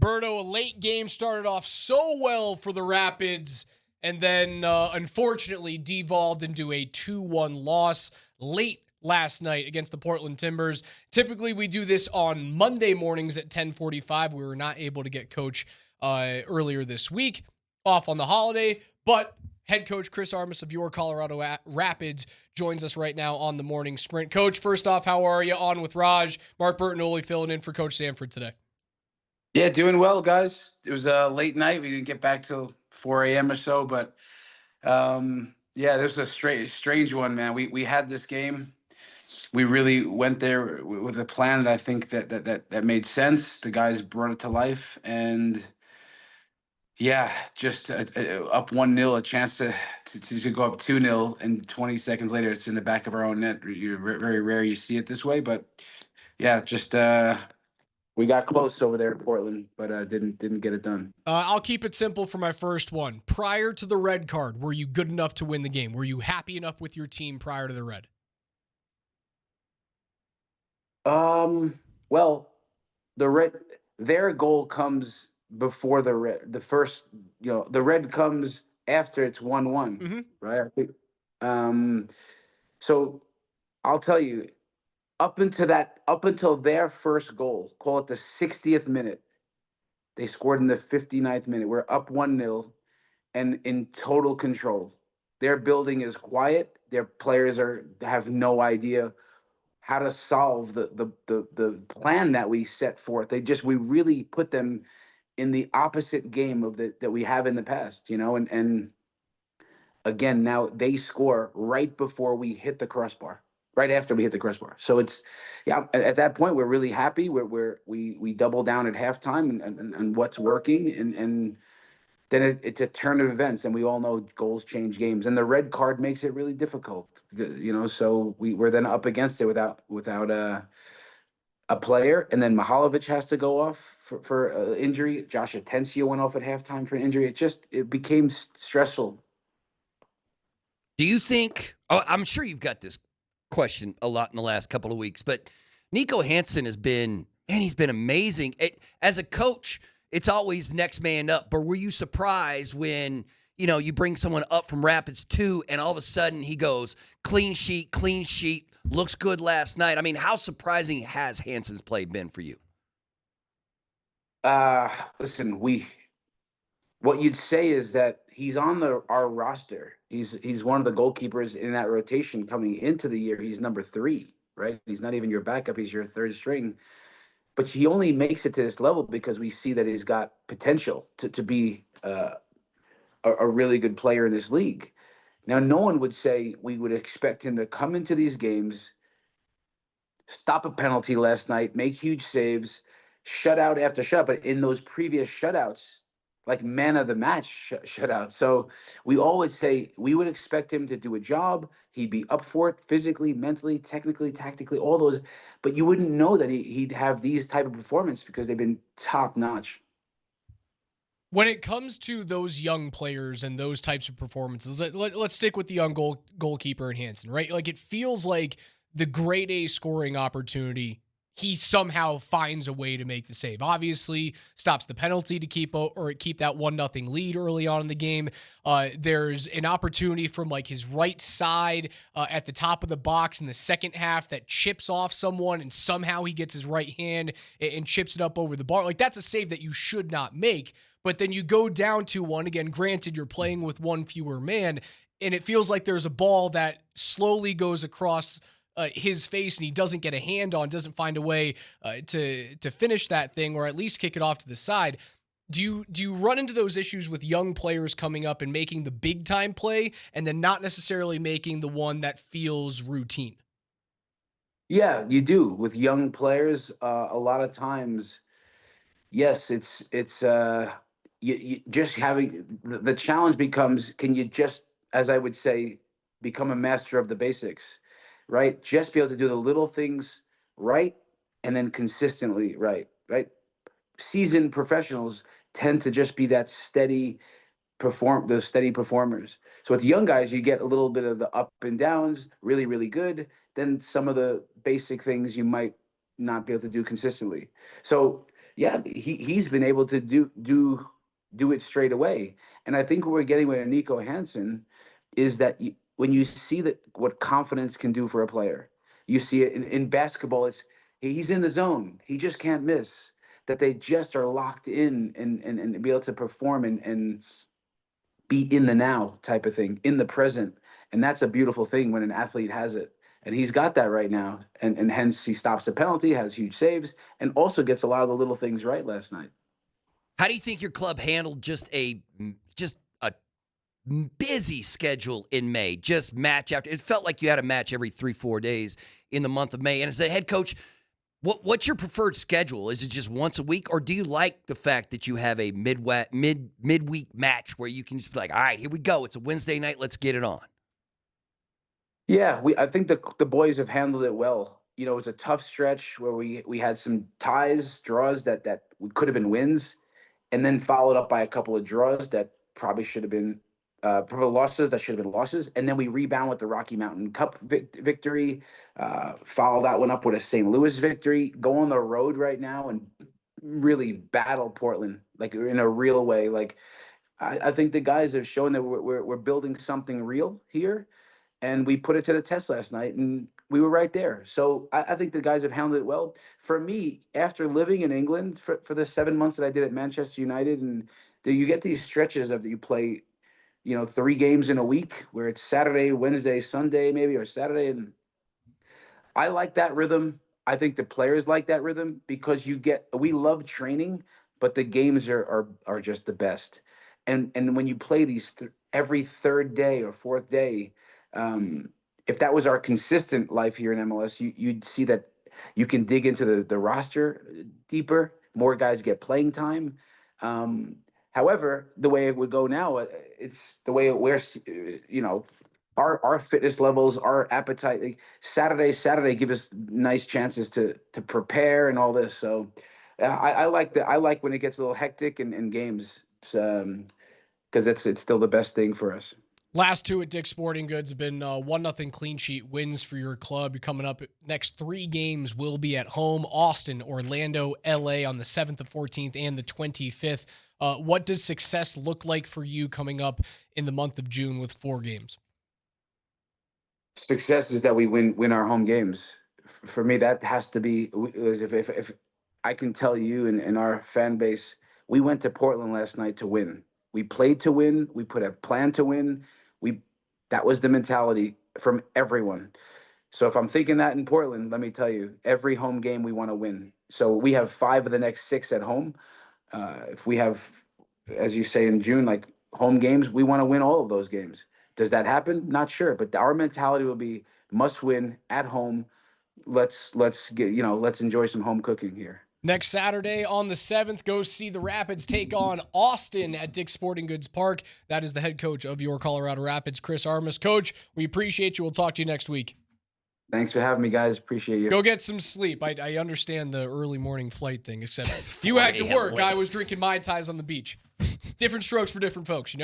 Berto, a late game started off so well for the Rapids and then unfortunately devolved into a 2-1 loss late last night against the Portland Timbers. Typically, we do this on Monday mornings at 10:45. We were not able to get Coach earlier this week, off on the holiday, but head coach Chris Armas of your Colorado Rapids joins us right now on the morning sprint. Coach, first off, how are you? On with Raj, Mark Bertinoli filling in for Coach Sanford today. Yeah, doing well, guys. It was a late night. We didn't get back till 4 a.m. or so, but yeah, this was a strange one, man. We had this game. We really went there with a plan that I think that made sense. The guys brought it to life, and yeah, just up 1-0, a chance to go up 2-0, and 20 seconds later, it's in the back of our own net. Very rare you see it this way, but yeah, just we got close over there in Portland, but didn't get it done. I'll keep it simple for my first one. Prior to the red card, were you good enough to win the game? Were you happy enough with your team prior to the red? Well, their goal comes before the red. The first, the red comes after it's 1-1, Mm-hmm. right? I think. So I'll tell you, up until their first goal, call it the 60th minute, they scored in the 59th minute. We're up 1-0 and in total control. Their building is quiet. Their players have no idea how to solve the plan that we set forth. We really put them in the opposite game of that we have in the past, and again, now they score right before we hit the crossbar, right after we hit the crossbar. So it's, yeah, at that point, we're really happy. We double down at halftime and what's working. And then it's a turn of events, and we all know goals change games. And the red card makes it really difficult, so we're then up against it without a player. And then Mihalovic has to go off for injury. Josh Atencio went off at halftime for an injury. It became stressful. Do you think, I'm sure you've got this question a lot in the last couple of weeks, but Nico Hansen he's been amazing. As a coach, it's always next man up. But were you surprised when, you bring someone up from Rapids 2 and all of a sudden he goes clean sheet, looks good last night? I mean, how surprising has Hansen's play been for you? Listen, what you'd say is that he's on our roster. He's one of the goalkeepers in that rotation coming into the year. He's number 3, right? He's not even your backup. He's your third string. But he only makes it to this level because we see that he's got potential to be a really good player in this league. Now, no one would say we would expect him to come into these games, stop a penalty last night, make huge saves, shutout after shutout. But in those previous shutouts, like man of the match shutout. So we always say we would expect him to do a job. He'd be up for it physically, mentally, technically, tactically, all those. But you wouldn't know that he'd have these type of performance because they've been top notch. When it comes to those young players and those types of performances, let's stick with the young goalkeeper in Hansen, right? Like, it feels like the grade A scoring opportunity, he somehow finds a way to make the save. Obviously, stops the penalty to keep that 1-0 lead early on in the game. There's an opportunity from like his right side at the top of the box in the second half that chips off someone, and somehow he gets his right hand and chips it up over the bar. Like, that's a save that you should not make. But then you go down to one again. Granted, you're playing with one fewer man, and it feels like there's a ball that slowly goes across his face, and he doesn't get a hand on, doesn't find a way to finish that thing, or at least kick it off to the side. Do you run into those issues with young players coming up and making the big time play, and then not necessarily making the one that feels routine? Yeah, you do with young players. A lot of times, yes, it's you just having the challenge becomes, can you just, as I would say, become a master of the basics, right? Just be able to do the little things right and then consistently right. Seasoned professionals tend to just be that those steady performers. So with young guys, you get a little bit of the up and downs, really, really good. Then some of the basic things you might not be able to do consistently. So yeah, he's been able to do it straight away. And I think what we're getting with Nico Hansen is that when you see that what confidence can do for a player, you see it in basketball. He's in the zone. He just can't miss. That they just are locked in and be able to perform and be in the now type of thing, in the present. And that's a beautiful thing when an athlete has it. And he's got that right now. And hence he stops the penalty, has huge saves, and also gets a lot of the little things right last night. How do you think your club handled just a busy schedule in May? Just match after. It felt like you had a match every 3-4 days in the month of May. And as a head coach, what's your preferred schedule? Is it just once a week, or do you like the fact that you have a midweek match where you can just be like, all right, here we go. It's a Wednesday night. Let's get it on. Yeah, I think the boys have handled it well. You know, it was a tough stretch where we had some ties, draws that could have been wins, and then followed up by a couple of draws that probably should have been probably losses that should have been losses, and then we rebound with the Rocky Mountain Cup victory. Follow that one up with a St. Louis victory. Go on the road right now and really battle Portland like in a real way. Like I think the guys have shown that we're building something real here. And we put it to the test last night, and we were right there. So I think the guys have handled it well. For me, after living in England for the 7 months that I did at Manchester United, and you get these stretches of that you play, 3 games in a week where it's Saturday, Wednesday, Sunday, maybe, or Saturday. And I like that rhythm. I think the players like that rhythm because we love training, but the games are just the best. And when you play these every third day or fourth day, if that was our consistent life here in MLS, you'd see that you can dig into the roster deeper. More guys get playing time. However, the way it would go now, it's the way we're, our fitness levels, our appetite. Like Saturday give us nice chances to prepare and all this. So I like when it gets a little hectic in games, because it's still the best thing for us. Last 2 at Dick's Sporting Goods have been 1-0 clean sheet wins for your club. You're coming up. Next 3 games will be at home: Austin, Orlando, LA on the 7th, the 14th, and the 25th. What does success look like for you coming up in the month of June with 4 games? Success is that we win our home games. For me, that has to be. If I can tell you and our fan base, we went to Portland last night to win. We played to win. We put a plan to win. That was the mentality from everyone. So if I'm thinking that in Portland, let me tell you, every home game we want to win. So we have 5 of the next 6 at home. If we have, as you say in June, like home games, we want to win all of those games. Does that happen? Not sure, but our mentality will be must win at home. Let's enjoy some home cooking here. Next Saturday on the 7th, go see the Rapids take on Austin at Dick's Sporting Goods Park. That is the head coach of your Colorado Rapids, Chris Armas. Coach, we appreciate you. We'll talk to you next week. Thanks for having me, guys. Appreciate you. Go get some sleep. I understand the early morning flight thing, except you had to work. I was drinking Mai Tais on the beach. Different strokes for different folks,